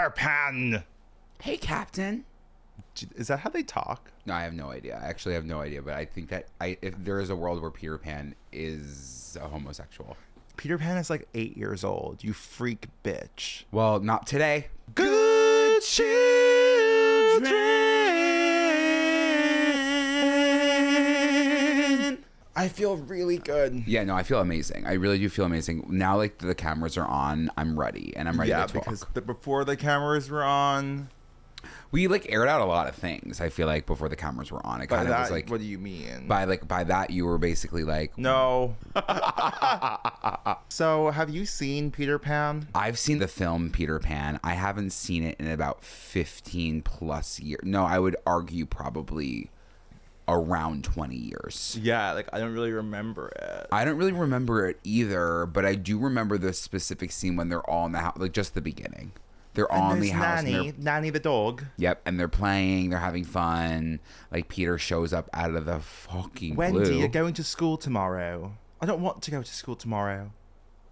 Peter Pan. Hey, Captain. Is that how they talk? No, I have no idea. I actually have no idea, but I think that if there is a world where Peter Pan is a homosexual. Peter Pan is like 8 years old. You freak bitch. Well, not today. Good children. I feel really good. Yeah, no, I feel amazing. I really do feel amazing. Now, like, the cameras are on, I'm ready, and I'm ready to talk. Yeah, because before the cameras were on... We, like, aired out a lot of things, I feel like, before the cameras were on. It kind of was like... What do you mean? By that, you were basically like... No. So, have you seen Peter Pan? I've seen the film Peter Pan. I haven't seen it in about 15 plus years. No, I would argue probably... around 20 years. Yeah, like I don't really remember it. I don't really remember it either, but I do remember the specific scene when they're all in the house, like just the beginning. They're all in the house. Nanny the dog. Yep, and they're playing, they're having fun. Like Peter shows up out of the fucking Wendy, blue. you're going to school tomorrow. I don't want to go to school tomorrow.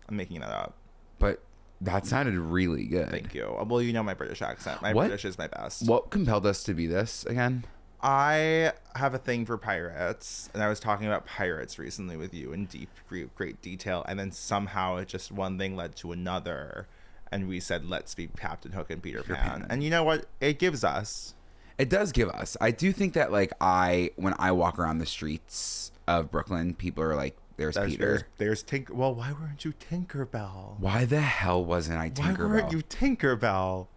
I'm making that up. But that sounded really good. Thank you. Well, you know my British accent. My British is my best. What compelled us to be this again? I have a thing for pirates, and I was talking about pirates recently with you in great detail, and then somehow just one thing led to another, and we said, let's be Captain Hook and Peter Pan. And you know what? It gives us. It does give us. I do think that, like, when I walk around the streets of Brooklyn, people are like, there's Peter. There's Tinker. Well, why weren't you Tinkerbell? Why the hell wasn't I Tinkerbell? Why weren't you Tinkerbell?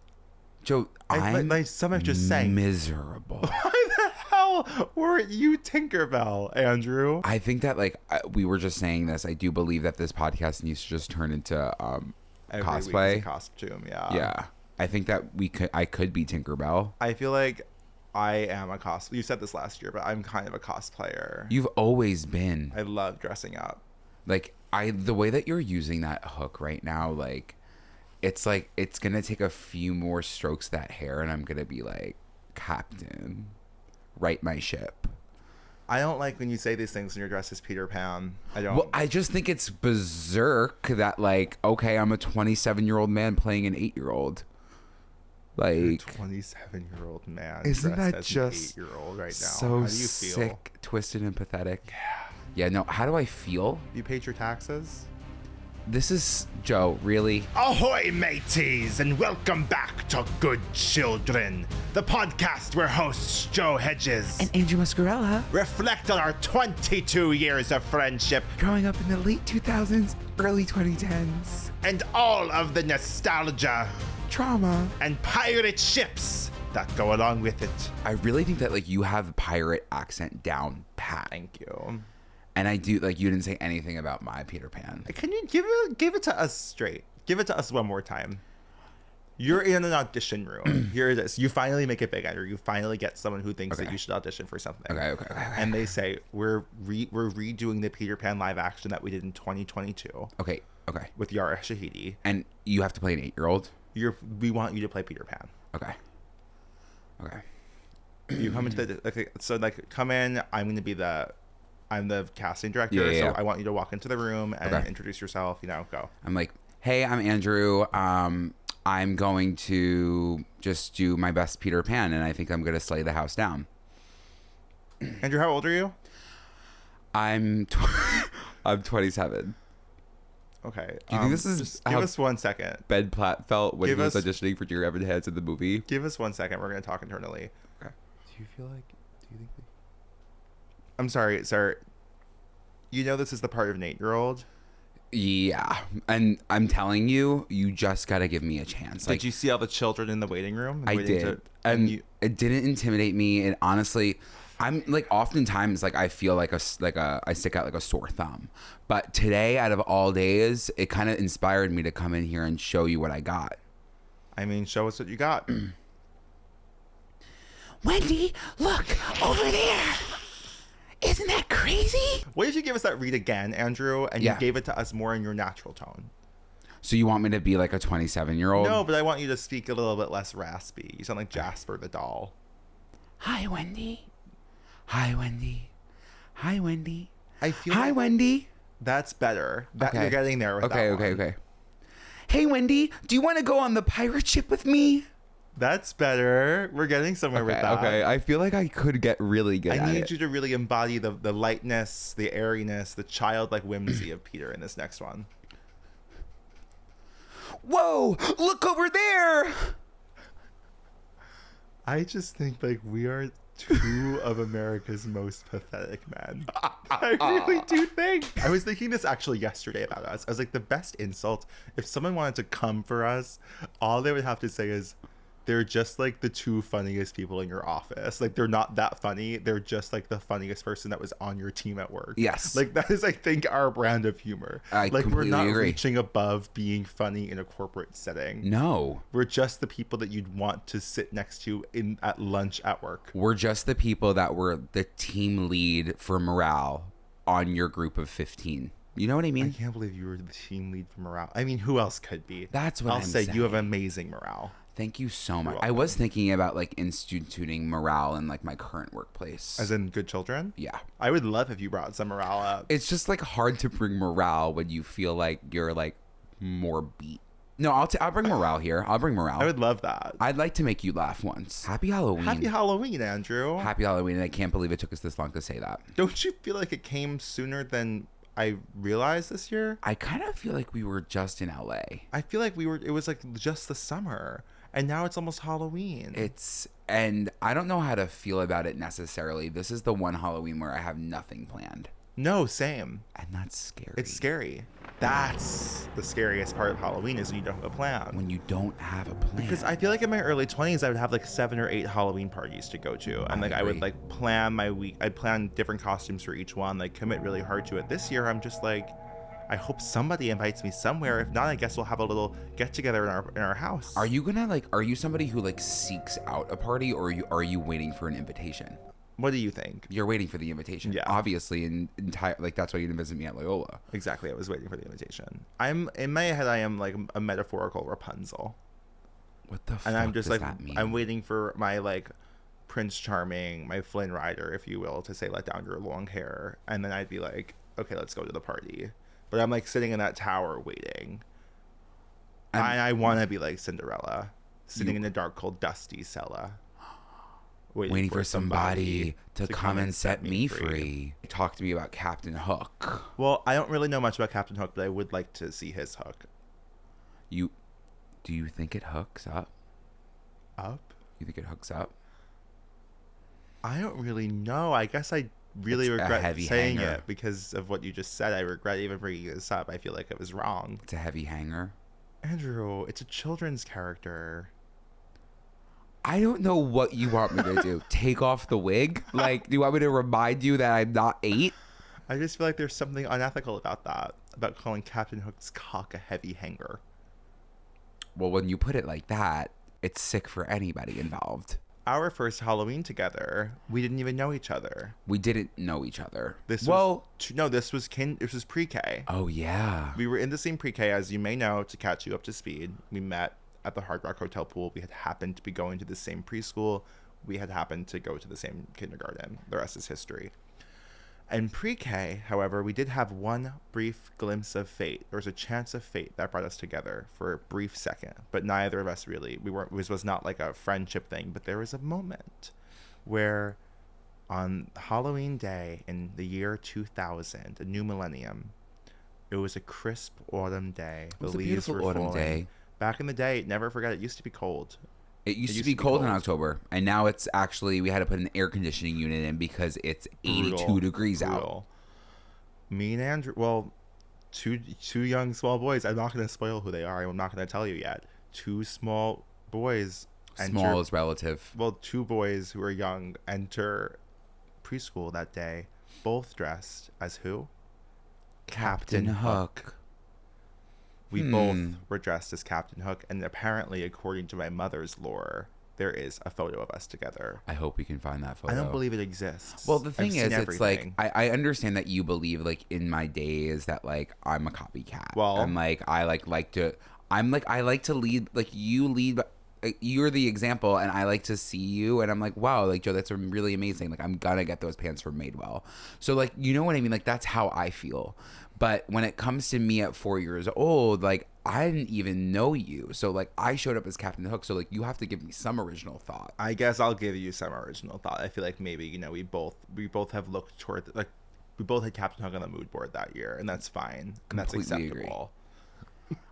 Joe, my stomach just sank. Miserable. Why the hell weren't you Tinkerbell, Andrew? I think that, like, we were just saying this. I do believe that this podcast needs to just turn into cosplay. Costume, yeah. Yeah. I think that I could be Tinkerbell. I feel like I am a cosplayer. You said this last year, but I'm kind of a cosplayer. You've always been. I love dressing up. Like, the way that you're using that hook right now, like, it's like, it's going to take a few more strokes of that hair, and I'm going to be like, Captain, right my ship. I don't like when you say these things when you're dressed as Peter Pan. I don't. Well, I just think it's berserk that, like, okay, I'm a 27-year-old man playing an 8-year-old. Like, 27-year-old man. Isn't that as just an 8-year-old right now? so How do you feel? sick, twisted, and pathetic? Yeah. Yeah, no, how do I feel? You paid your taxes? This is, Joe, really? Ahoy, mateys, and welcome back to Good Children, the podcast where hosts Joe Hegyes And Andrew Muscarella. reflect on our 22 years of friendship Growing up in the late 2000s, early 2010s. and all of the nostalgia Trauma. and pirate ships that go along with it. I really think that, like, you have the pirate accent down pat. Thank you. And I do, like, you didn't say anything about my Peter Pan. Can you give it to us straight? Give it to us one more time. You're in an audition room. Here it is. You finally make it big, Andrew. You finally get someone who thinks that you should audition for something. Okay. And they say, we're redoing the Peter Pan live action that we did in 2022. Okay. With Yara Shahidi. And you have to play an 8-year-old? We want you to play Peter Pan. Okay. You come into come in. I'm the casting director, Yeah. so I want you to walk into the room and introduce yourself. Go. I'm like, hey, I'm Andrew. I'm going to just do my best Peter Pan, and I think I'm going to slay the house down. Andrew, how old are you? I'm 27. Okay. Do you think this is just give us 1 second. Ben Platt felt when he was auditioning for Dear Evan Hands in the movie? Give us 1 second. We're going to talk internally. Okay. Do you think... I'm sorry, sir. You know this is the part of an 8-year-old? Yeah. And I'm telling you, you just got to give me a chance. Did you see all the children in the waiting room? I did. It didn't intimidate me. And honestly, I'm like, oftentimes, like, I feel like I stick out like a sore thumb. But today, out of all days, it kind of inspired me to come in here and show you what I got. I mean, show us what you got. Wendy, look over there. Isn't that crazy? What if you give us that read again, Andrew, and you gave it to us more in your natural tone? So you want me to be like a 27-year-old? No, but I want you to speak a little bit less raspy. You sound like Jasper the doll. Hi, Wendy. Hi, Wendy. Hi, Wendy. I feel Hi, like Wendy. That's better. You're getting there with that one. Okay. Hey, Wendy, do you want to go on the pirate ship with me? That's better. We're getting somewhere with that. Okay, I feel like I could get really good at it. I need you to really embody the lightness, the airiness, the childlike whimsy of Peter in this next one. Whoa, look over there. I just think like we are two of America's most pathetic men. I really do think. I was thinking this actually yesterday about us. I was like, the best insult, if someone wanted to come for us, all they would have to say is, they're just like the two funniest people in your office. Like, they're not that funny. They're just like the funniest person that was on your team at work. Yes. Like, that is, I think, our brand of humor. I like, we're completely not agree. reaching above being funny in a corporate setting. No. We're just the people that you'd want to sit next to at lunch at work. We're just the people that were the team lead for morale on your group of 15. You know what I mean? I can't believe you were the team lead for morale. I mean, who else could be? That's what I'll I'm say. saying. You have amazing morale. Thank you so much. You're I was welcome. thinking about like instituting morale in like my current workplace. As in good children? Yeah. I would love if you brought some morale up. It's just like hard to bring morale when you feel like you're like more beat. No, I'll bring morale here. I'll bring morale. I would love that. I'd like to make you laugh once. Happy Halloween. Happy Halloween, Andrew. Happy Halloween. And I can't believe it took us this long to say that. Don't you feel like it came sooner than I realized this year? I kind of feel like we were just in LA. I feel like it was like just the summer. And now it's almost Halloween. And I don't know how to feel about it necessarily. This is the one Halloween where I have nothing planned. No, same. And that's scary. It's scary. That's the scariest part of Halloween is when you don't have a plan. When you don't have a plan. Because I feel like in my early 20s, I would have like 7 or 8 Halloween parties to go to. And like I would like plan my week. I'd plan different costumes for each one, like commit really hard to it. This year, I'm just like, I hope somebody invites me somewhere. If not, I guess we'll have a little get together in our house. Are you gonna are you somebody who like seeks out a party, or are you waiting for an invitation? What do you think? You're waiting for the invitation. Yeah. Obviously, like that's why you didn't visit me at Loyola. Exactly. I was waiting for the invitation. I'm in my head. I am like a metaphorical Rapunzel. What the fuck And I'm just does like, that mean? I'm waiting for my like Prince Charming, my Flynn Rider, if you will, to say, let down your long hair. And then I'd be like, okay, let's go to the party. But I'm like sitting in that tower waiting. And I want to be like Cinderella, sitting in a dark, cold, dusty cellar. Waiting for somebody to come and set me free. Talk to me about Captain Hook. Well, I don't really know much about Captain Hook, but I would like to see his hook. Do you think it hooks up? Up? You think it hooks up? I don't really know. I guess I really It's a regret heavy saying hanger. it because of what you just said. I regret even bringing this up. I feel like it was wrong. It's a heavy hanger. Andrew, it's a children's character. I don't know what you want me to do. Take off the wig? Like, do you want me to remind you that I'm not 8? I just feel like there's something unethical about that, about calling Captain Hook's cock a heavy hanger. Well, when you put it like that, it's sick for anybody involved. Our first Halloween together, we didn't even know each other. We didn't know each other. This was pre-K. Oh, yeah. We were in the same pre-K, as you may know, to catch you up to speed. We met at the Hard Rock Hotel pool. We had happened to be going to the same preschool. We had happened to go to the same kindergarten. The rest is history. And pre-K, however, we did have one brief glimpse of fate. There was a chance of fate that brought us together for a brief second, but neither of us really. This was not like a friendship thing, but there was a moment where on Halloween day in the year 2000, a new millennium, it was a crisp autumn day. It was a beautiful autumn day. Back in the day, never forget, it used to be cold. It used to be cold in October, and now it's actually, we had to put an air conditioning unit in because it's 82 degrees out. Me and Andrew, well, two young small boys. I'm not going to spoil who they are. I'm not going to tell you yet. 2 small boys. Small is relative. Well, 2 boys who are young enter preschool that day, both dressed as who? Captain Hook. We both were dressed as Captain Hook, and apparently, according to my mother's lore, there is a photo of us together. I hope we can find that photo. I don't believe it exists. Well, the thing is, it's like, everything. I understand that you believe, like, in my days that, like, I'm a copycat. Well, I'm like, I like to lead, like, you lead, you're the example, and I like to see you, and I'm like, wow, like, Joe, that's really amazing. Like, I'm gonna get those pants from Madewell. So, like, you know what I mean? Like, that's how I feel. But when it comes to me at 4 years old, like, I didn't even know you. So, like, I showed up as Captain Hook. So, like, you have to give me some original thought. I guess I'll give you some original thought. I feel like maybe, you know, we both have looked toward, like, we both had Captain Hook on the mood board that year, and that's fine. And that's acceptable.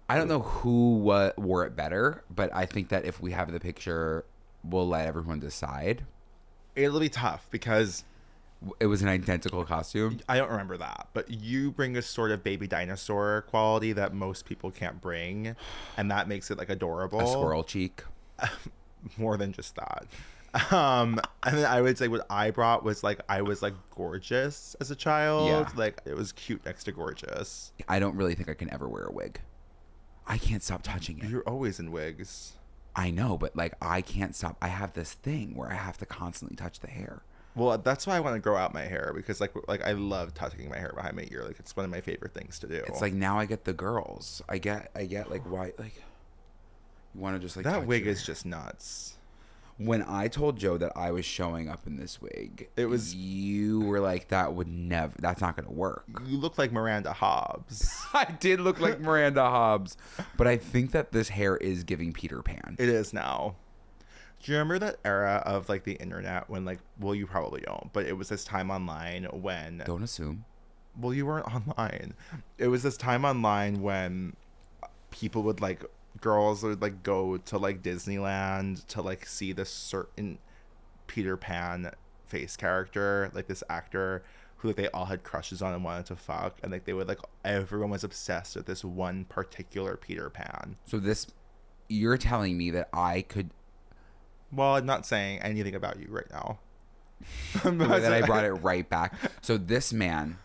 I don't know who wore it better, but I think that if we have the picture, we'll let everyone decide. It'll be tough because it was an identical costume. I don't remember that, but you bring a sort of baby dinosaur quality that most people can't bring, and that makes it like adorable. A squirrel cheek. More than just that. And then I would say what I brought was like I was like gorgeous as a child. Yeah. Like it was cute next to gorgeous. I don't really think I can ever wear a wig. I can't stop touching it. You're always in wigs. I know, but like I can't stop. I have this thing where I have to constantly touch the hair. Well, that's why I want to grow out my hair because like I love touching my hair behind my ear. Like it's one of my favorite things to do. It's like now I get the girls. I get like why like you want to just like that wig is just nuts. When I told Joe that I was showing up in this wig, it was you were like that would never. That's not gonna work. You look like Miranda Hobbs. I did look like Miranda Hobbs, but I think that this hair is giving Peter Pan. It is now. Do you remember that era of like the internet when like, well, you probably don't, but it was this time online when. Don't assume. Well, you weren't online. It was this time online when people would like, girls would like go to like Disneyland to like see this certain Peter Pan face character, like this actor who like they all had crushes on and wanted to fuck, and like they would like everyone was obsessed with this one particular Peter Pan. So you're telling me that I could. Well, I'm not saying anything about you right now. Then I brought it right back. So this man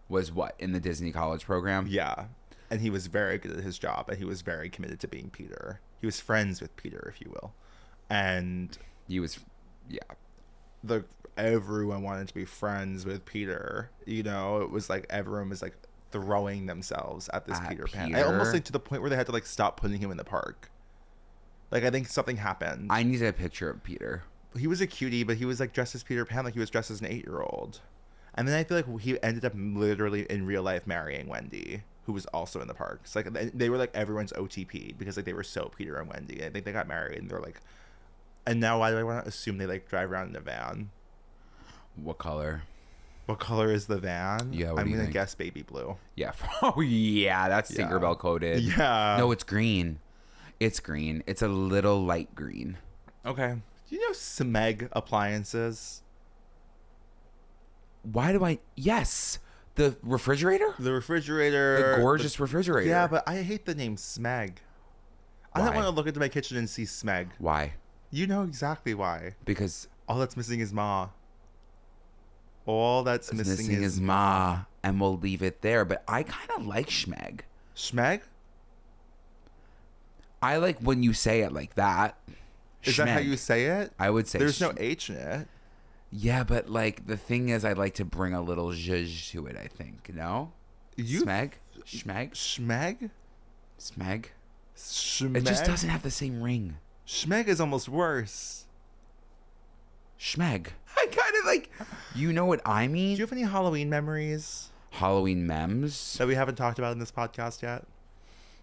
was what, in the Disney College program? Yeah. And he was very good at his job, and he was very committed to being Peter. He was friends with Peter, if you will. And he was, yeah. Everyone wanted to be friends with Peter. You know, it was like everyone was like throwing themselves at this Peter Pan. I almost like to the point where they had to like stop putting him in the park. Like, I think something happened. I need a picture of Peter. He was a cutie, but he was like dressed as Peter Pan, like he was dressed as an 8-year-old. And then I feel like he ended up literally in real life marrying Wendy, who was also in the parks. Like they were like everyone's OTP because like they were so Peter and Wendy. I think they got married and they're like, and now why do I want to assume they like drive around in a van? What color? What color is the van? Yeah, I'm gonna guess baby blue. Yeah. Oh yeah, that's Tinkerbell coated. Yeah. No, it's green. It's green. It's a little light green. Okay. Do you know SMEG appliances? Why do I? Yes. The refrigerator? The refrigerator. The gorgeous refrigerator. Yeah, but I hate the name SMEG. I don't want to look into my kitchen and see SMEG. Why? You know exactly why. Because all that's missing is Ma. All that's missing is Ma. And we'll leave it there. But I kind of like SMEG. SMEG? I like when you say it like that. Is that how you say it? I would say there's no H in it. Yeah, but like the thing is, I'd like to bring a little zhuzh to it. I think no. SMEG. SMEG. SMEG. SMEG. SMEG. It just doesn't have the same ring. SMEG is almost worse. SMEG. I kind of like. You know what I mean? Do you have any Halloween memories? Halloween memes that we haven't talked about in this podcast yet?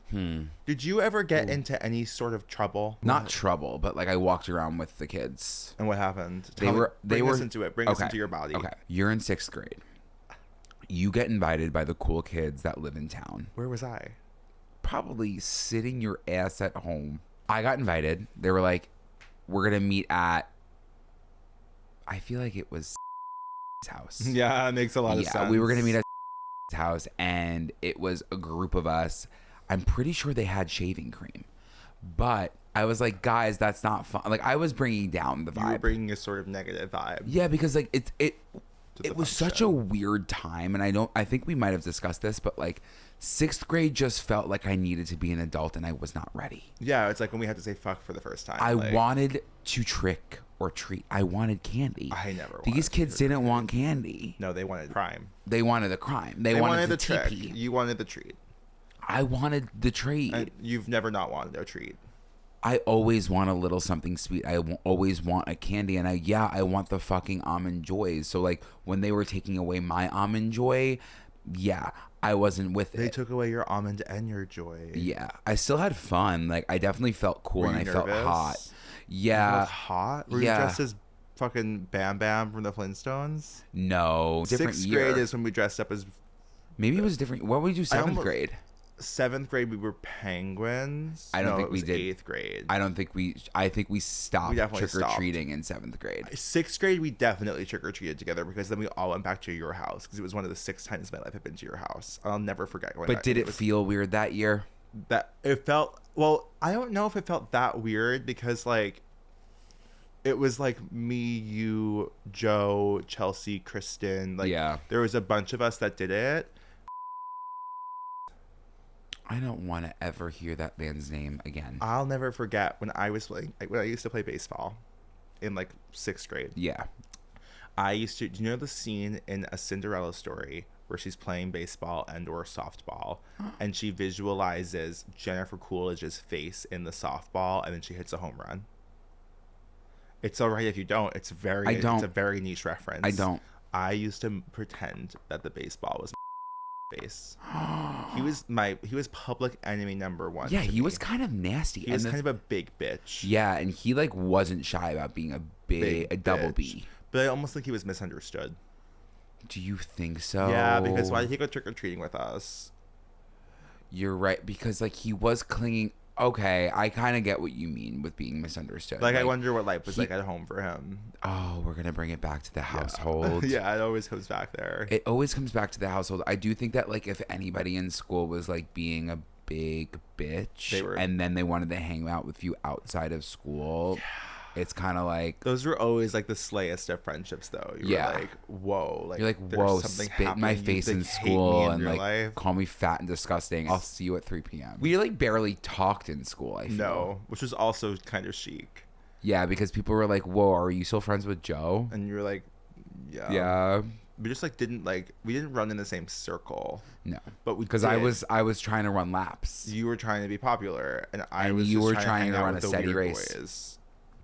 Did you ever get into any sort of trouble? Not trouble, but like I walked around with the kids. And what happened? Bring us into it. Bring us into your body. Okay. You're in 6th grade. You get invited by the cool kids that live in town. Where was I? Probably sitting your ass at home. I got invited. They were like, we're going to meet at, I feel like it was house. Yeah, it makes a lot of sense. Yeah, we were going to meet at house, and it was a group of us. I'm pretty sure they had shaving cream, but I was like, guys, that's not fun. Like I was bringing down the vibe. You were bringing a sort of negative vibe. Yeah, because like it was such a weird time, and I think we might have discussed this, but like 6th grade just felt like I needed to be an adult, and I was not ready. Yeah, it's like when we had to say fuck for the first time. I wanted to trick or treat. I wanted candy. I never. These kids didn't want candy. No, they wanted crime. They wanted the crime. They wanted the trick. TP. You wanted the treat. I wanted the treat. You've never not wanted a treat. I always want a little something sweet. I always want a candy. And I want the fucking almond joys. So like when they were taking away my almond joy, yeah, I wasn't with They it. took away your almond and your joy. Yeah, I still had fun. Like I definitely felt cool Were and you I felt nervous? hot. You Yeah. felt hot? Were you Yeah. dressed as fucking Bam Bam from the Flintstones? No, different Sixth year. grade is when we dressed up as... Maybe it was different. What would you do seventh grade? 7th grade, we were penguins. I don't think it we was did. 8th grade. I think we stopped definitely trick or treating in 7th grade. 6th grade, we definitely trick-or-treated together because then we all went back to your house because it was one of the 6 times in my life I've been to your house. I'll never forget going. But did it feel weird that year? That it felt... Well, I don't know if it felt that weird because, like, it was, like, me, you, Joe, Chelsea, Kristen. Like, Yeah. there was a bunch of us that did it. I don't want to ever hear that band's name again. I'll never forget when I was playing... Like, when I used to play baseball in, like, 6th grade. Yeah. I used to... Do you know the scene in A Cinderella Story where she's playing baseball and or softball and she visualizes Jennifer Coolidge's face in the softball and then she hits a home run? It's all right if you don't. It's very... I don't. It's a very niche reference. I don't. I used to pretend that the baseball was face. He was public enemy number 1. Yeah, to he me. was kind of nasty. He was kind of a big bitch. Yeah, and he like wasn't shy about being a double bitch. B. But I almost think he was misunderstood. Do you think so? Yeah, because why did he go trick-or-treating with us? You're right, because like he was clinging. Okay, I kind of get what you mean with being misunderstood. Like I wonder what life was like at home for him. Oh, we're gonna bring it back to the household. Yeah, it always comes back there. It always comes back to the household. I do think that like if anybody in school was like being a big bitch and then they wanted to hang out with you outside of school, it's kind of like those were always like the slayest of friendships, though. You were like, whoa, like you're like, whoa, spit in my face in school and like life. Call me fat and disgusting. I'll see you at 3 p.m. We like barely talked in school. I feel. No, which was also kind of chic. Yeah, because people were like, whoa, are you still friends with Joe? And you're like, yeah. Yeah. We just like didn't run in the same circle. No, but because I was trying to run laps. You were trying to be popular, and you were trying to run a steady race. Boys.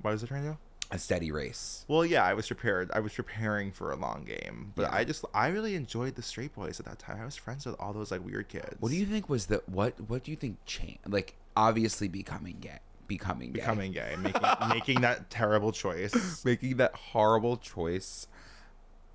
What was I trying to do? A steady race. Well, yeah, I was prepared. I was preparing for a long game, but I really enjoed the straight boys at that time. I was friends with all those like weird kids. What do you think was what do you think changed? Like obviously becoming gay, making that terrible choice, making that horrible choice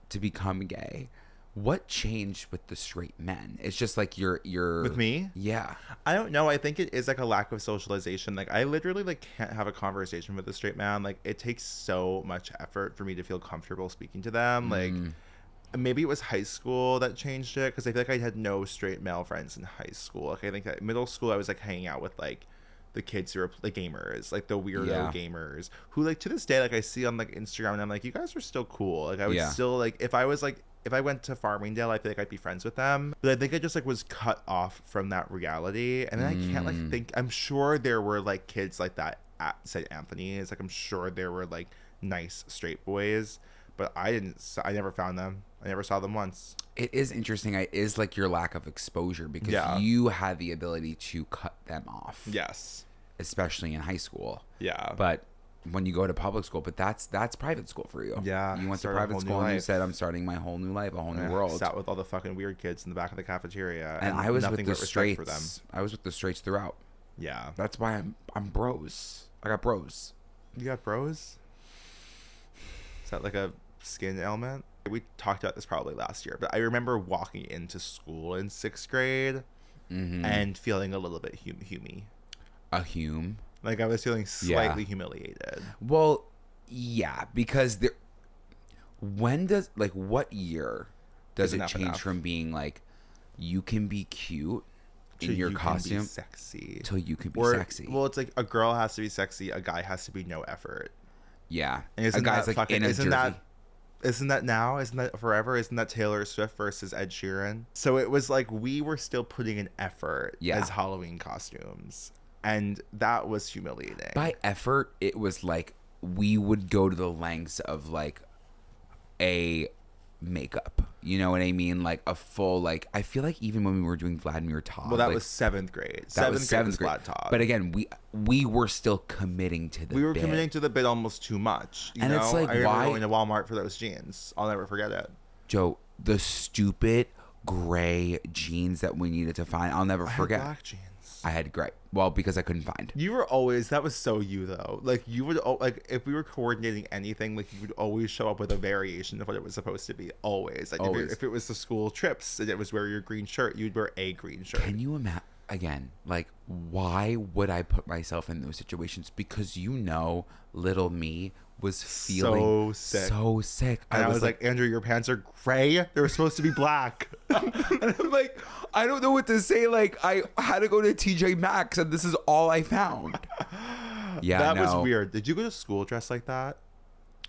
to become gay. What changed with the straight men? It's just like you're with me. Yeah, I don't know. I think it is like a lack of socialization. Like I literally like can't have a conversation with a straight man. Like it takes so much effort for me to feel comfortable speaking to them. Like maybe it was high school that changed it because I feel like I had no straight male friends in high school. Like I think that middle school I was like hanging out with like the kids who are the gamers, like the weirdo gamers who like to this day like I see on like Instagram and I'm like, you guys are still cool. Like I would still like if I went to Farmingdale, I feel like I'd be friends with them. But I think I just like was cut off from that reality. And then I can't like think, I'm sure there were like kids like that at St. Anthony's. Like I'm sure there were like nice straight boys, but I never found them. I never saw them once. It is interesting. It is like your lack of exposure because you had the ability to cut them off. Yes. Especially in high school. Yeah. But when you go to public school, but that's private school for you. Yeah. You went to private school and you said, I'm starting my whole new life, a whole new world. Sat with all the fucking weird kids in the back of the cafeteria. And I was with the straights for them. I was with the straights throughout. Yeah. That's why I'm bros. I got bros. You got bros? Is that like a skin ailment? We talked about this probably last year, but I remember walking into school in 6th grade and feeling a little bit hummy. A hume? Like I was feeling slightly humiliated. Well, yeah, because what year does it change from being like you can be cute in your costume, sexy, till you can be sexy? Well, it's like a girl has to be sexy, a guy has to be no effort. Yeah, and a guy's like fucking, in a jersey. Isn't that now? Isn't that forever? Isn't that Taylor Swift versus Ed Sheeran? So it was like we were still putting an effort as Halloween costumes. And that was humiliating. By effort, it was like we would go to the lengths of like a makeup. You know what I mean? Like a full like. I feel like even when we were doing Vladimir Todd. Well, that was 7th grade. That was 7th grade. Vlad Todd. But again, we were still committing to the. We were committing to the bit almost too much. You know? It's like I remember going to Walmart for those jeans. I'll never forget it. Joe, the stupid gray jeans that we needed to find. I'll never forget. I had black jeans. I had gray. Well, because I couldn't find. You were always, that was so you though. Like you would, like if we were coordinating anything, like you would always show up with a variation of what it was supposed to be. Always. Like Always. If it was the school trips and it was wear your green shirt, you'd wear a green shirt. Can you imagine? Again, like, why would I put myself in those situations? Because little me was feeling so sick. And I was like, Andrew, your pants are gray. They were supposed to be black. And I'm like, I don't know what to say. Like, I had to go to TJ Maxx, and this is all I found. Yeah, that was weird. Did you go to school dressed like that?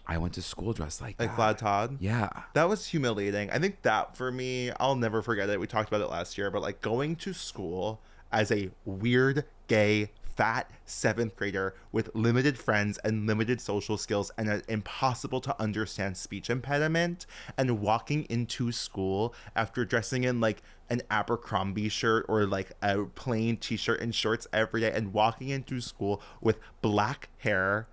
I went to school dressed like that. Like Vlad Todd? Yeah. That was humiliating. I think that for me, I'll never forget it. We talked about it last year, but like going to school as a weird, gay, fat 7th grader with limited friends and limited social skills and an impossible to understand speech impediment, and walking into school after dressing in like an Abercrombie shirt or like a plain t-shirt and shorts every day, and walking into school with black hair,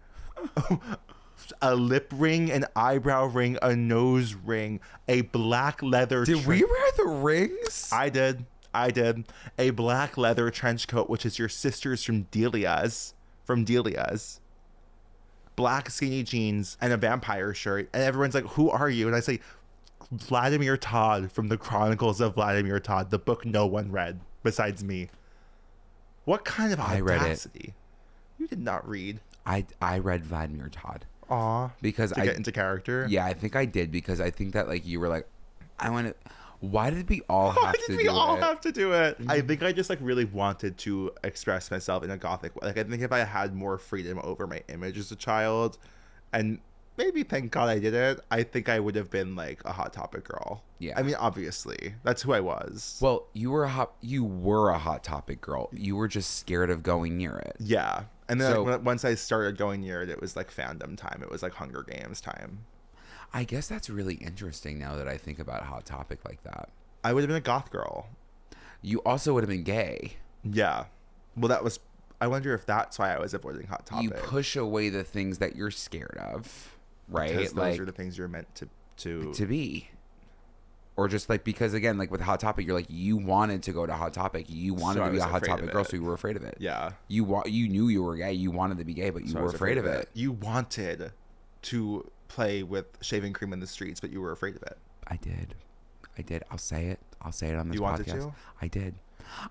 a lip ring, an eyebrow ring, a nose ring, a black leather Did we wear the rings? I did. A black leather trench coat, which is your sister's from Delia's. Black skinny jeans and a vampire shirt. And everyone's like, who are you? And I say, Vladimir Todd from the Chronicles of Vladimir Todd, the book no one read besides me. What kind of audacity? I read it. You did not read. I read Vladimir Todd. Aw. Because to get into character? Yeah, I think I did, because I think that like you were like, I want to... Why did we all have to do it? Why did we all have to do it? I think I just like really wanted to express myself in a gothic way. Like I think if I had more freedom over my image as a child, and maybe thank God I did it, I think I would have been like a Hot Topic girl. Yeah. I mean, obviously, that's who I was. Well, you were a Hot Topic girl. You were just scared of going near it. Yeah. And then like, once I started going near it, it was like fandom time. It was like Hunger Games time. I guess that's really interesting now that I think about Hot Topic like that. I would have been a goth girl. You also would have been gay. Yeah. Well, that was... I wonder if that's why I was avoiding Hot Topic. You push away the things that you're scared of, right? Because those are the things you're meant to be. Or just like, because again, like with Hot Topic, you're like, you wanted to go to Hot Topic. You wanted to be a Hot Topic girl, so you were afraid of it. Yeah. You knew you were gay. You wanted to be gay, but you were afraid of it. You wanted to play with shaving cream in the streets, but you were afraid of it. I did. I'll say it on this podcast. You wanted to? I did.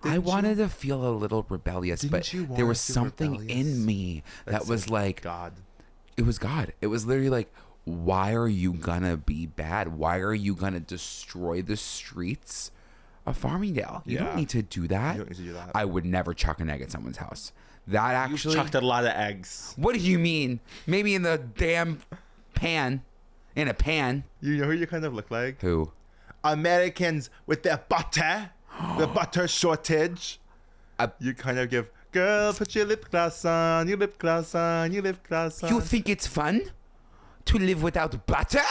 I wanted to feel a little rebellious, but there was something in me that was like God. It was God. It was literally like, why are you gonna be bad? Why are you gonna destroy the streets of Farmingdale? You don't need to do that. You don't need to do that. I would never chuck an egg at someone's house. That actually... You chucked a lot of eggs. What do you mean? Maybe in the damn pan. In a pan. You know who you kind of look like? Who? Americans with their butter. The butter shortage. You kind of give, girl, put your lip gloss on, your lip gloss on, your lip gloss on. You think it's fun to live without butter?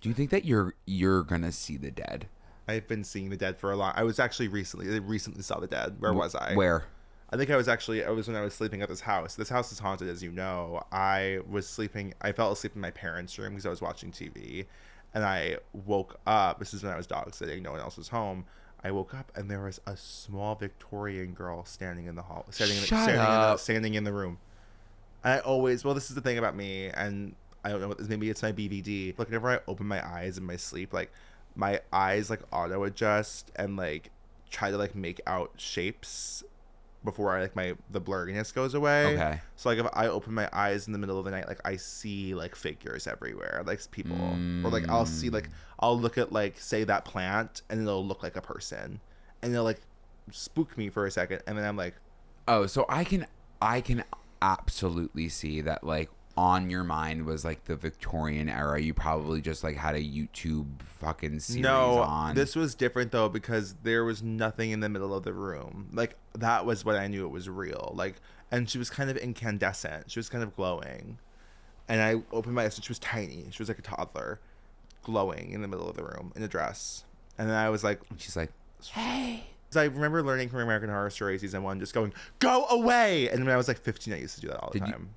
Do you think that you're gonna see the dead? I've been seeing the dead for a long... I recently saw the dead. Where was I? Where? I think I was when I was sleeping at this house. This house is haunted, as you know. I fell asleep in my parents' room because I was watching TV. And I woke up. This is when I was dog sitting. No one else was home. I woke up and there was a small Victorian girl standing in the hall. Standing in the room. And this is the thing about me, and I don't know, maybe it's my BVD. Like, whenever I open my eyes in my sleep, like, my eyes, like, auto-adjust and, like, try to, like, make out shapes before the blurriness goes away. Okay. So, like, if I open my eyes in the middle of the night, like, I see, like, figures everywhere, like, people. Or, like, I'll see, like, I'll look at, like, say that plant, and it'll look like a person. And it'll, like, spook me for a second, and then I'm like... Oh, so I can absolutely see that, like, on your mind was, like, the Victorian era. You probably just, like, had a YouTube fucking series on. This was different, though, because there was nothing in the middle of the room. Like, that was when I knew it was real. Like, and she was kind of incandescent. She was kind of glowing. And I opened my eyes, and she was tiny. She was like a toddler, glowing in the middle of the room in a dress. And then I was like... She's like, hey... I remember learning from American Horror Story season 1, just going, go away! And when I was like 15, I used to do that all the time.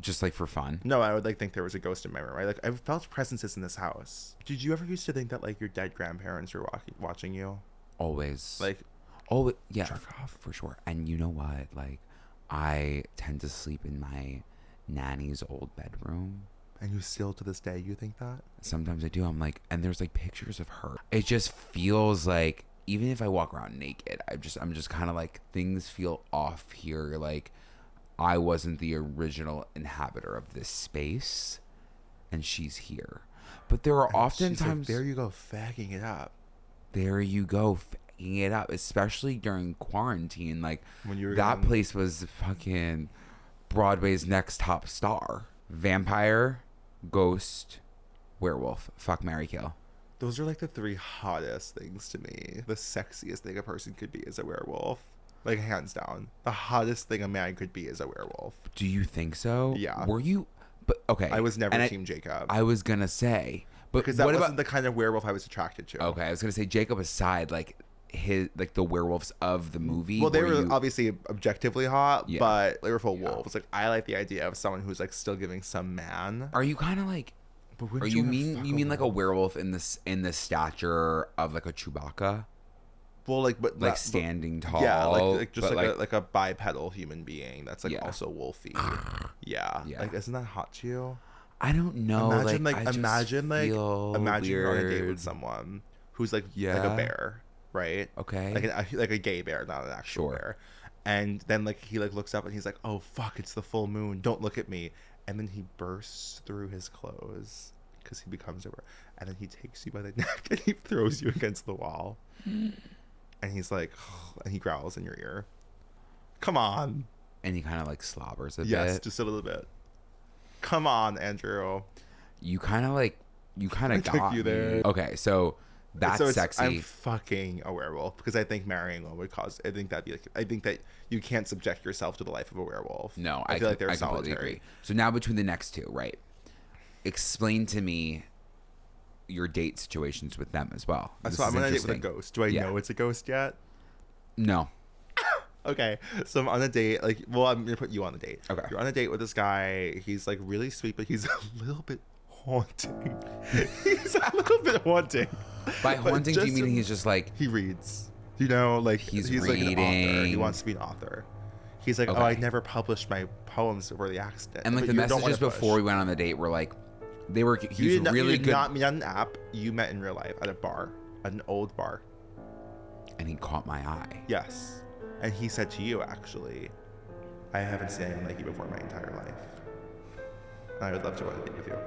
Just like for fun. No, I would like think there was a ghost in my room. Right? Like I've felt presences in this house. Did you ever used to think that like your dead grandparents were watching you? Always. Like, oh yeah, jerk off. for sure. And you know what? Like, I tend to sleep in my nanny's old bedroom. And you still to this day you think that? Sometimes I do. I'm like, and there's like pictures of her. It just feels like even if I walk around naked, I'm just kind of like things feel off here. Like I wasn't the original inhabitor of this space, and she's here. But there are oftentimes like, there you go, fagging it up. There you go, fagging it up, especially during quarantine. Like when you were that place was fucking Broadway's next top star. Vampire, ghost, werewolf. Fuck, marry, kill. Those are like the 3 hottest things to me. The sexiest thing a person could be is a werewolf. Like, hands down. The hottest thing a man could be is a werewolf. Do you think so? Yeah. Were you? But okay. I was never Team Jacob. I was gonna say, but because that wasn't the kind of werewolf I was attracted to. Okay, I was gonna say Jacob aside, like the werewolves of the movie. Well, they were obviously objectively hot, Yeah. but they were full wolves. Like, I like the idea of someone who's like still giving some man. Are you kind of like? Or you mean like a werewolf in the stature of like a Chewbacca? Well, like, but like standing tall. Yeah, like just like a bipedal human being that's like also wolfy. Yeah. Like, isn't that hot to you? I don't know. Imagine you're on a date with weird. someone who's like a bear, right? Okay. Like a gay bear, not an actual bear. And then like he like looks up and he's like, "Oh fuck, it's the full moon. Don't look at me." And then he bursts through his clothes because he becomes a bear. And then he takes you by the neck and he throws you against the wall. And he's like, and he growls in your ear. Come on. And he kind of like slobbers a bit. Yes, just a little bit. Come on, Andrew. You kind of got you there. Me. Okay, so that's sexy. I'm fucking a werewolf because I think marrying one would cause. I think that'd be like. I think that you can't subject yourself to the life of a werewolf. No, I feel like they're completely solitary. agree. So now between the next two, right? Explain to me your date situations with them as well. So I'm on a date with a ghost. Do I know it's a ghost yet? No. Okay, so I'm on a date. Like, well, I'm gonna put you on a date. Okay. You're on a date with this guy. He's like really sweet, but he's a little bit haunting. He's a little bit haunting. By haunting, do you mean he's just like he reads? You know, like he's reading. Like an author. He wants to be an author. He's like, okay. Oh, I never published my poems before the accident. And like the messages before we went on the date were like, he was really good. You did not meet on an app. You met in real life at a bar, an old bar. And he caught my eye. Yes. And he said to you, actually, I haven't seen anyone like you before in my entire life. And I would love to go on a date with you.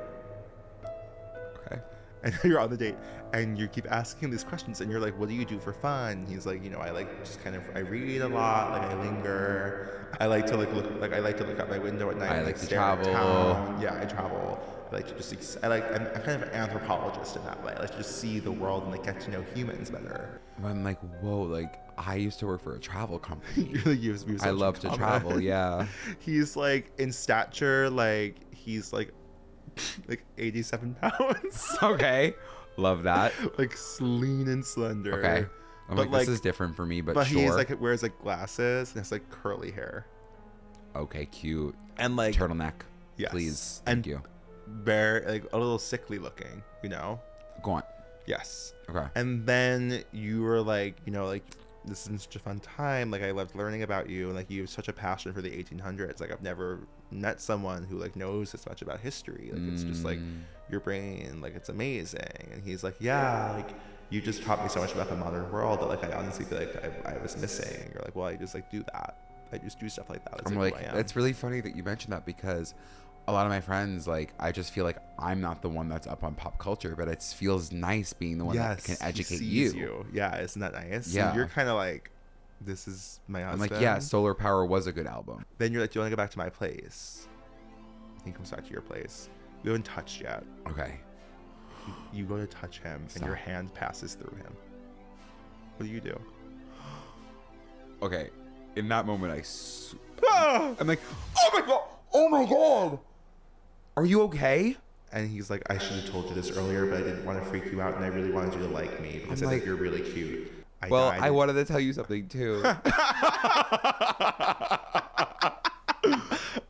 Okay. And you're on the date, and you keep asking these questions, and you're like, what do you do for fun? He's like, I like just I read a lot, like I linger. I like to I like to look out my window at night. I and, like to stare at travel. Town. Yeah, I travel. I like to just, I'm kind of an anthropologist in that way. I like to just see the world and like get to know humans better. I'm like, whoa, like I used to work for a travel company. I love to travel, yeah. He's like in stature, like he's like 87 pounds. Okay. Love that. Like lean and slender. Okay. But this is different for me, but sure. He's like wears like glasses and has like curly hair. Okay, cute. And like turtleneck. Yes. Please. Thank you. Bare, like a little sickly looking, Go on. Yes. Okay. And then you were like, like this is such a fun time. Like I loved learning about you, and like you have such a passion for the 1800s. Like I've never met someone who like knows this much about history. Like it's just like your brain, like it's amazing. And he's like, yeah, like you just taught me so much about the modern world that like I honestly feel like I was missing. And you're like, well, I just like do that. I just do stuff like that. I'm like, it's really funny that you mentioned that because a lot of my friends, like, I just feel like I'm not the one that's up on pop culture, but it feels nice being the one that can educate you. Yeah, isn't that nice? Yeah. So you're kind of like, this is my husband. I'm like, yeah, Solar Power was a good album. Then you're like, do you want to go back to my place? He comes back to your place. We haven't touched yet. Okay. You go to touch him, and your hand passes through him. What do you do? Okay. In that moment, I'm like, oh my god! Oh my god! Are you okay? And he's like, I should have told you this earlier, but I didn't want to freak you out, and I really wanted you to like me because I think you're really cute. I wanted to tell you something too.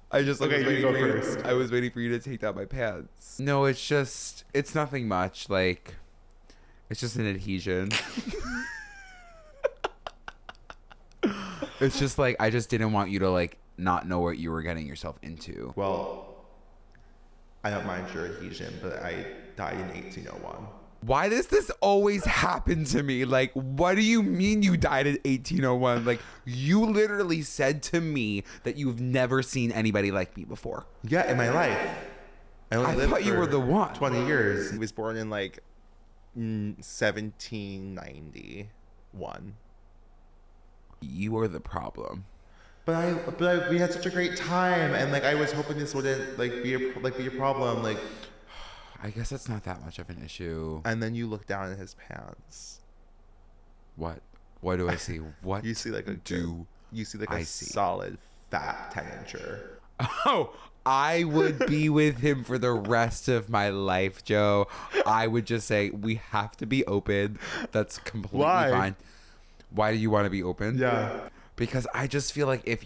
I I just Okay, you go first. I was waiting for you to take down my pants. No, it's nothing much. Like, it's just an adhesion. It's just like, I just didn't want you to like not know what you were getting yourself into. Well, I don't mind your adhesion, but I died in 1801. Why does this always happen to me? Like, what do you mean you died in 1801? Like, you literally said to me that you've never seen anybody like me before. Yeah, in my life. I thought you were the one. 20 years. He was born in like 1791. You were the problem. But we had such a great time, and like I was hoping this wouldn't be a problem. Like, I guess that's not that much of an issue. and then you look down at his pants. What? What do I see? What You see like a solid fat 10-incher. Oh, I would be with him for the rest of my life, Joe. I would just say we have to be open. That's completely fine. Why do you want to be open? Yeah. Because I just feel like if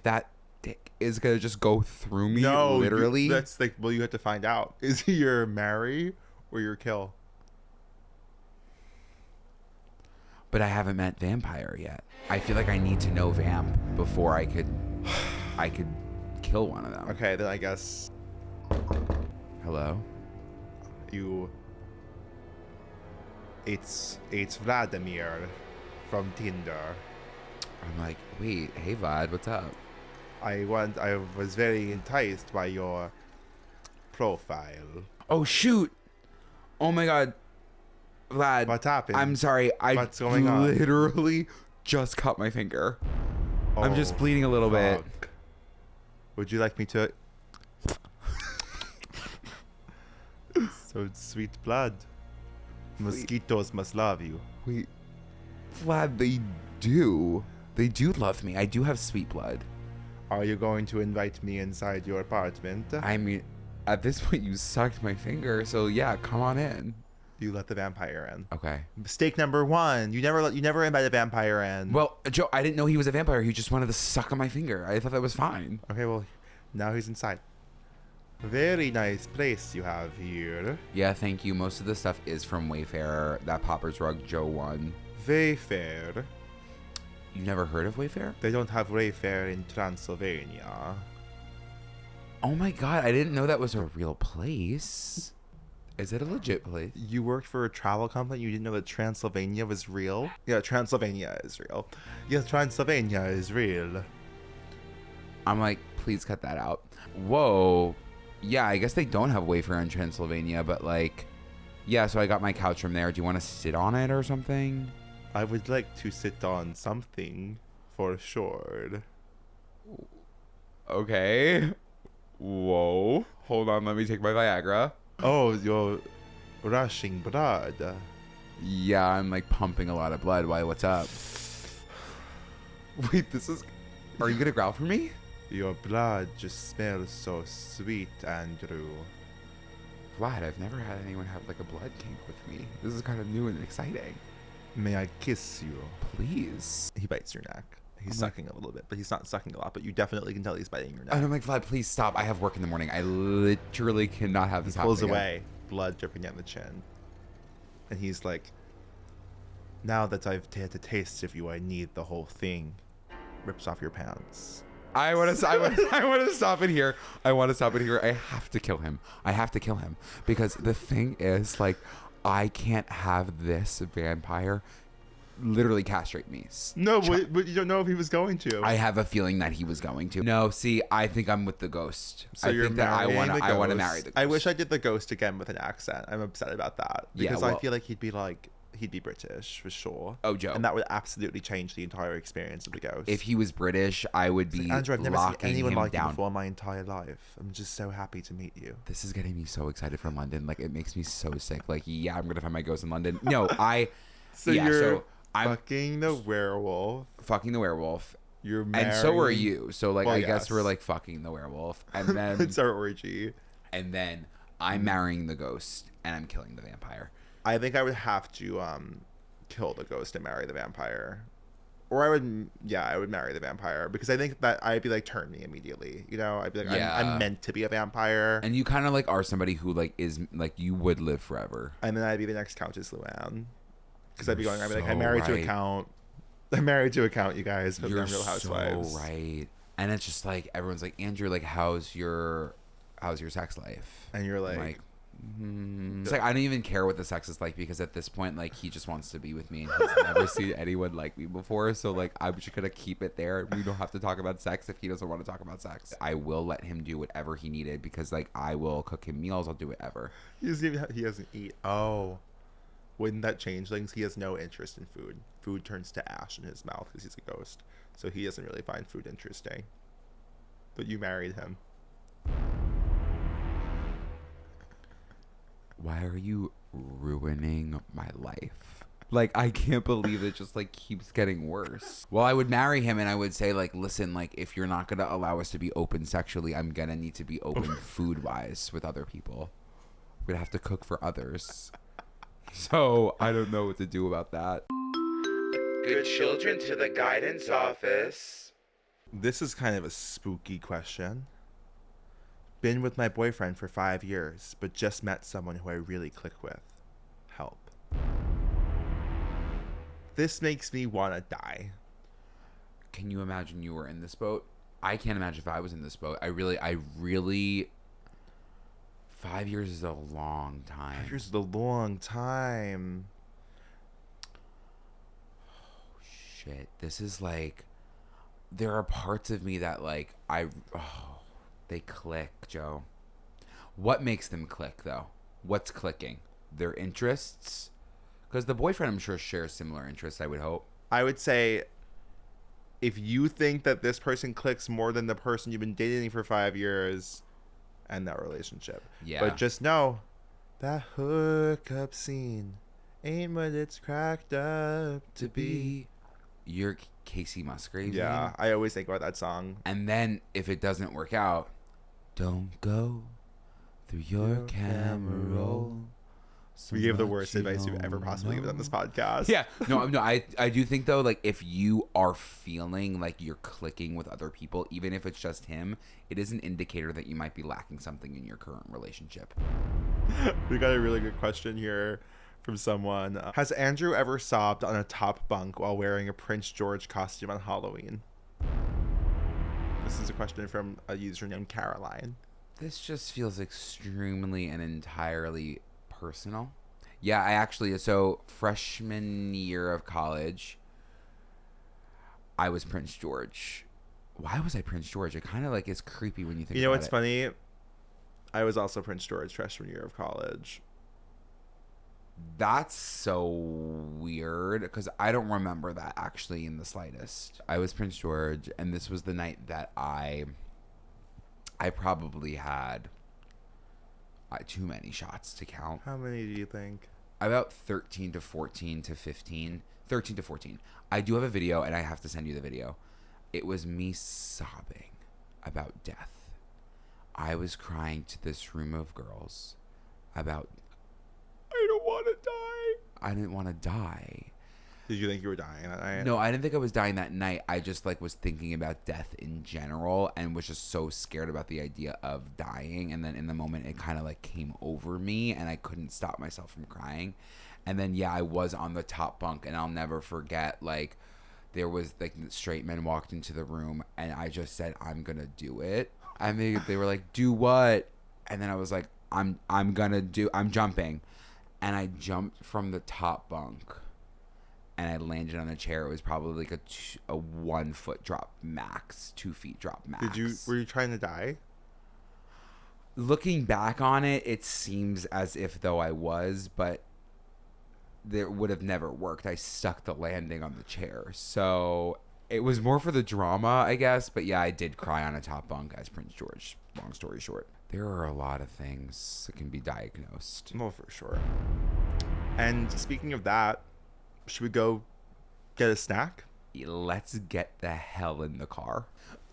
that dick is gonna just go through me, literally. That's like, well, you have to find out. Is he your marry or your kill? But I haven't met vampire yet. I feel like I need to know vamp before I could kill one of them. Okay, then I guess Hello? it's Vladimir from Tinder. I'm like, wait, hey Vlad, what's up? I was very enticed by your profile. Oh shoot! Oh my god, Vlad. What happened? I'm sorry. What's going on? Literally just cut my finger. I'm just Oh, bleeding a little bit. fuck. Would you like me to? So sweet blood. Mosquitoes must love you. Wait, Vlad, they do love me. I do have sweet blood. Are you going to invite me inside your apartment? I mean, at this point, you sucked my finger, so yeah, come on in. You let the vampire in. Okay. Mistake number one. You never invite a vampire in. Well, Joe, I didn't know he was a vampire. He just wanted to suck on my finger. I thought that was fine. Okay, well, now he's inside. Very nice place you have here. Yeah, thank you. Most of the stuff is from Wayfair. That Popper's rug Joe won. Wayfair. You never heard of Wayfair? They don't have Wayfair in Transylvania. Oh my god, I didn't know that was a real place. Is it a legit place? You worked for a travel company? You didn't know that Transylvania was real? Yeah, Transylvania is real. Yes, Transylvania is real. I'm like, please cut that out. Whoa. Yeah, I guess they don't have Wayfair in Transylvania, but like, yeah, so I got my couch from there. Do you want to sit on it or something? I would like to sit on something for sure. Okay. Whoa. Hold on, let me take my Viagra. Oh, you're rushing blood. Yeah, I'm like pumping a lot of blood. Why, what's up? Wait, are you gonna growl for me? Your blood just smells so sweet, Andrew. Vlad, I've never had anyone have like a blood kink with me. This is kind of new and exciting. May I kiss you? Please. He bites your neck. He's sucking a little bit, but he's not sucking a lot. But you definitely can tell he's biting your neck. And I'm like, Vlad, please stop. I have work in the morning. I literally cannot have this happen. Pulls away, blood dripping down the chin. And he's like, now that I've had a taste of you, I need the whole thing. Rips off your pants. I want to stop it here. I have to kill him. Because the thing is, like, I can't have this vampire literally castrate me. No, but you don't know if he was going to. I have a feeling that he was going to. No, see, I think I'm with the ghost. So I think that I want to marry the ghost. I wish I did the ghost again with an accent. I'm upset about that because I feel like he'd be British for sure. Oh, Joe. And that would absolutely change the entire experience of the ghost. If he was British, I would be Andrew, I've never seen anyone like you down. before in my entire life. I'm just so happy to meet you. This is getting me so excited for London. Like, it makes me so sick. Like, yeah, I'm gonna find my ghost in London. No, I'm fucking the werewolf. You're married. And so are you. So like, Well, I guess yes. we're like fucking the werewolf, and then It's our orgy. And then I'm marrying the ghost, and I'm killing the vampire. I think I would have to kill the ghost and marry the vampire. Or I would marry the vampire because I think that I'd be like, turn me immediately. You know, I'd be like, Yeah. I'm meant to be a vampire. And you kind of like are somebody who like is like you would live forever. And then I'd be the next Countess Luann. Because I'd be going, I'd be like, so I'm married to a right. count. I'm married to a count, you guys. But You're I'm Real Housewives. so right. And it's just like everyone's like, Andrew, like how's your sex life? And you're I'm like it's like I don't even care what the sex is like because at this point, like he just wants to be with me and he's never seen anyone like me before. So like I'm just gonna keep it there. We don't have to talk about sex if he doesn't want to talk about sex. I will let him do whatever he needed because like I will cook him meals. I'll do whatever. he doesn't eat. Oh, wouldn't that change things? He has no interest in food. Food turns to ash in his mouth because he's a ghost. So he doesn't really find food interesting. But you married him. Why are you ruining my life? Like, I can't believe it just, like, keeps getting worse. Well, I would marry him and I would say, like, listen, like, if you're not going to allow us to be open sexually, I'm going to need to be open food-wise with other people. We're going to have to cook for others. So, I don't know what to do about that. Good children to the guidance office. This is kind of a spooky question. Been with my boyfriend for 5 years, but just met someone who I really click with. Help. This makes me want to die. Can you imagine you were in this boat? I can't imagine if I was in this boat. I really 5 years is a long time. 5 years is a long time. Oh, shit. This is like, there are parts of me that like, they click, Joe. What makes them click, though? What's clicking? Their interests? Because the boyfriend, I'm sure, shares similar interests, I would hope. I would say if you think that this person clicks more than the person you've been dating for 5 years, end that relationship. Yeah. But just know that hookup scene ain't what it's cracked up to be. You're Casey Musgraves. Yeah, name? I always think about that song. And then if it doesn't work out, don't go through your camera roll. So We gave the much worst you advice you've don't ever possibly given on this know. podcast. Yeah. No, I do think though, like if you are feeling like you're clicking with other people, even if it's just him, it is an indicator that you might be lacking something in your current relationship. We got a really good question here from someone. Has Andrew ever sobbed on a top bunk while wearing a Prince George costume on Halloween? This is a question from a user named Caroline. This just feels extremely and entirely personal. Yeah, I actually, so freshman year of college, I was Prince George. Why was I Prince George? It kind of like is creepy when you think You know about what's it. funny? I was also Prince George freshman year of college. That's so weird because I don't remember that actually in the slightest. I was Prince George, and this was the night that I probably had too many shots to count. How many do you think? About 13 to 14 to 15. 13 to 14. I do have a video, and I have to send you the video. It was me sobbing about death. I was crying to this room of girls about, I don't want to die. I didn't want to die. Did you think you were dying that night? No, I didn't think I was dying that night. I just like was thinking about death in general and was just so scared about the idea of dying. And then in the moment, it kind of like came over me and I couldn't stop myself from crying. And then, yeah, I was on the top bunk, and I'll never forget, like, there was like straight men walked into the room and I just said, I'm going to do it. And they were like, do what? And then I was like, I'm jumping. And I jumped from the top bunk and I landed on a chair. It was probably like a 1 foot drop max, 2 feet drop max. Were you trying to die? Looking back on it, it seems as if though I was, but that would have never worked. I stuck the landing on the chair. So it was more for the drama, I guess. But yeah, I did cry on a top bunk as Prince George. Long story short. There are a lot of things that can be diagnosed. Well, for sure. And speaking of that, should we go get a snack? Let's get the hell in the car.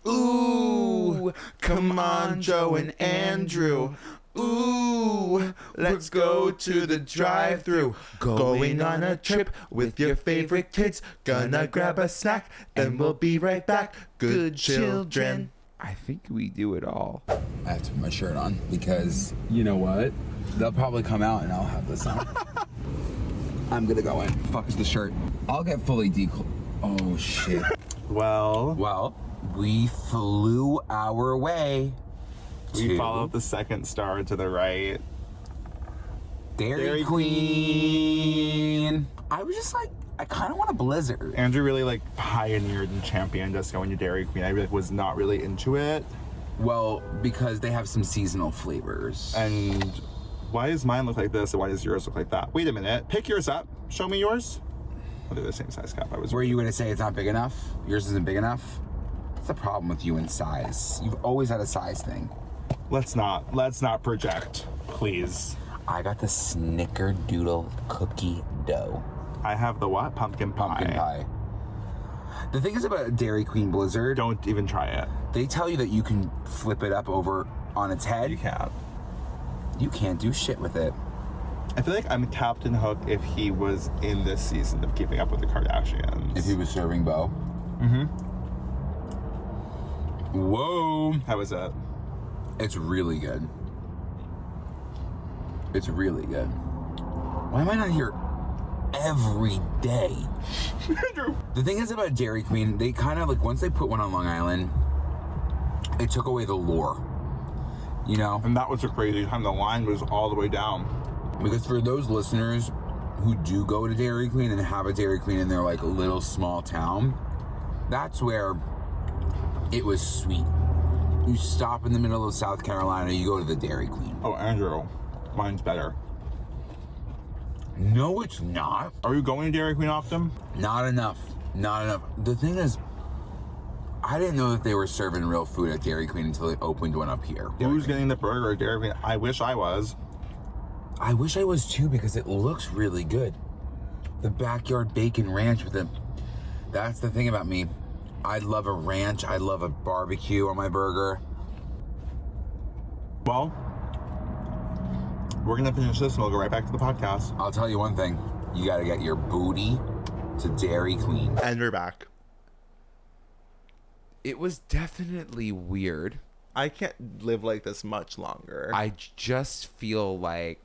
Ooh, come on, Joe and Andrew. Ooh, let's go to the drive-thru. Going on a trip with your favorite kids. Gonna grab a snack, then we'll be right back. Good children. I think we do it all. I have to put my shirt on because you know what? They'll probably come out and I'll have this on. I'm gonna go in. Fuck is the shirt. I'll get fully Oh shit. Well, we flew our way. we followed the second star to the right. Dairy Queen. I was just like, I kind of want a Blizzard. Andrew really like pioneered and championed us going to Dairy Queen. I really was not really into it. Well, because they have some seasonal flavors. And why does mine look like this and why does yours look like that? Wait a minute. Pick yours up. Show me yours. Oh, they're the same size cup. Were you going to say it's not big enough? Yours isn't big enough? What's the problem with you in size? You've always had a size thing. Let's not project, please. I got the Snickerdoodle cookie dough. I have the what? Pumpkin pie. The thing is about Dairy Queen Blizzard, Don't even try it. they tell you that you can flip it up over on its head. You can't. You can't do shit with it. I feel like I'm Captain Hook if he was in this season of Keeping Up with the Kardashians. If he was serving Bo. Mm-hmm. Whoa. How was it? It's really good. It's really good. Why am I not here every day? The thing is about Dairy Queen, they kind of like, once they put one on Long Island, it took away the lore. You know? And that was a crazy time. The line was all the way down. Because for those listeners who do go to Dairy Queen and have a Dairy Queen in their like little small town, that's where it was sweet. You stop in the middle of South Carolina, you go to the Dairy Queen. Oh, Andrew, mine's better. No, it's not. Are you going to Dairy Queen often? Not enough. Not enough. The thing is, I didn't know that they were serving real food at Dairy Queen until they opened one up here. Who's getting the burger at Dairy Queen? I wish I was. I wish I was too because it looks really good. The backyard bacon ranch with it. That's the thing about me. I love a ranch. I love a barbecue on my burger. Well, we're going to finish this and we'll go right back to the podcast. I'll tell you one thing. You got to get your booty to Dairy Queen. And we're back. It was definitely weird. I can't live like this much longer. I just feel like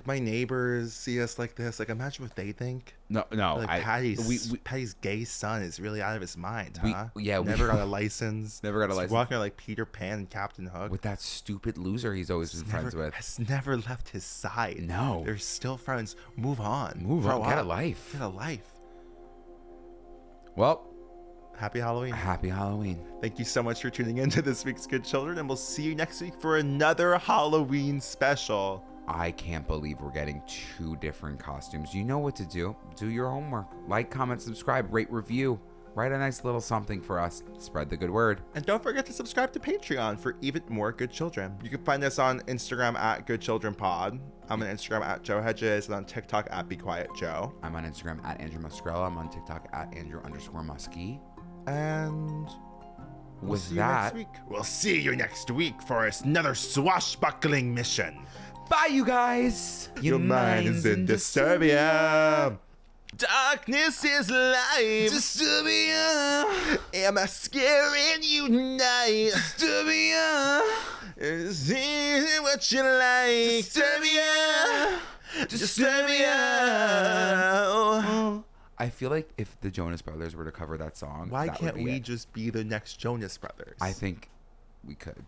my neighbors see us like this. Like, imagine what they think. no. Like Patty's gay son is really out of his mind, huh? we never got a license. Never got a He's license. walking around like Peter Pan and Captain Hook. with that stupid loser he's always been friends with. Has never left his side. No. They're still friends. Move on. Move on. Grow Get a up. life. Get a life. Well, Happy Halloween. happy Halloween. Thank you so much for tuning in to this week's Good Children, and we'll see you next week for another Halloween special. I can't believe we're getting 2 different costumes. You know what to do. Do your homework. Like, comment, subscribe, rate, review. Write a nice little something for us. Spread the good word. And don't forget to subscribe to Patreon for even more Good Children. You can find us on Instagram at Good Children Pod. I'm on Instagram at Joe Hegyes and on TikTok at Be Quiet Joe. I'm on Instagram at Andrew Muscarella. I'm on TikTok at Andrew_Muskie. And With see you that, next week. We'll see you next week for another swashbuckling mission. bye, you guys. Your mind is in disturbia. Darkness is light. Disturbia. Am I scaring you tonight? Disturbia. Is it what you like? Disturbia. Disturbia. I feel like if the Jonas Brothers were to cover that song, Why that would can't be we it. just be the next Jonas Brothers? I think we could.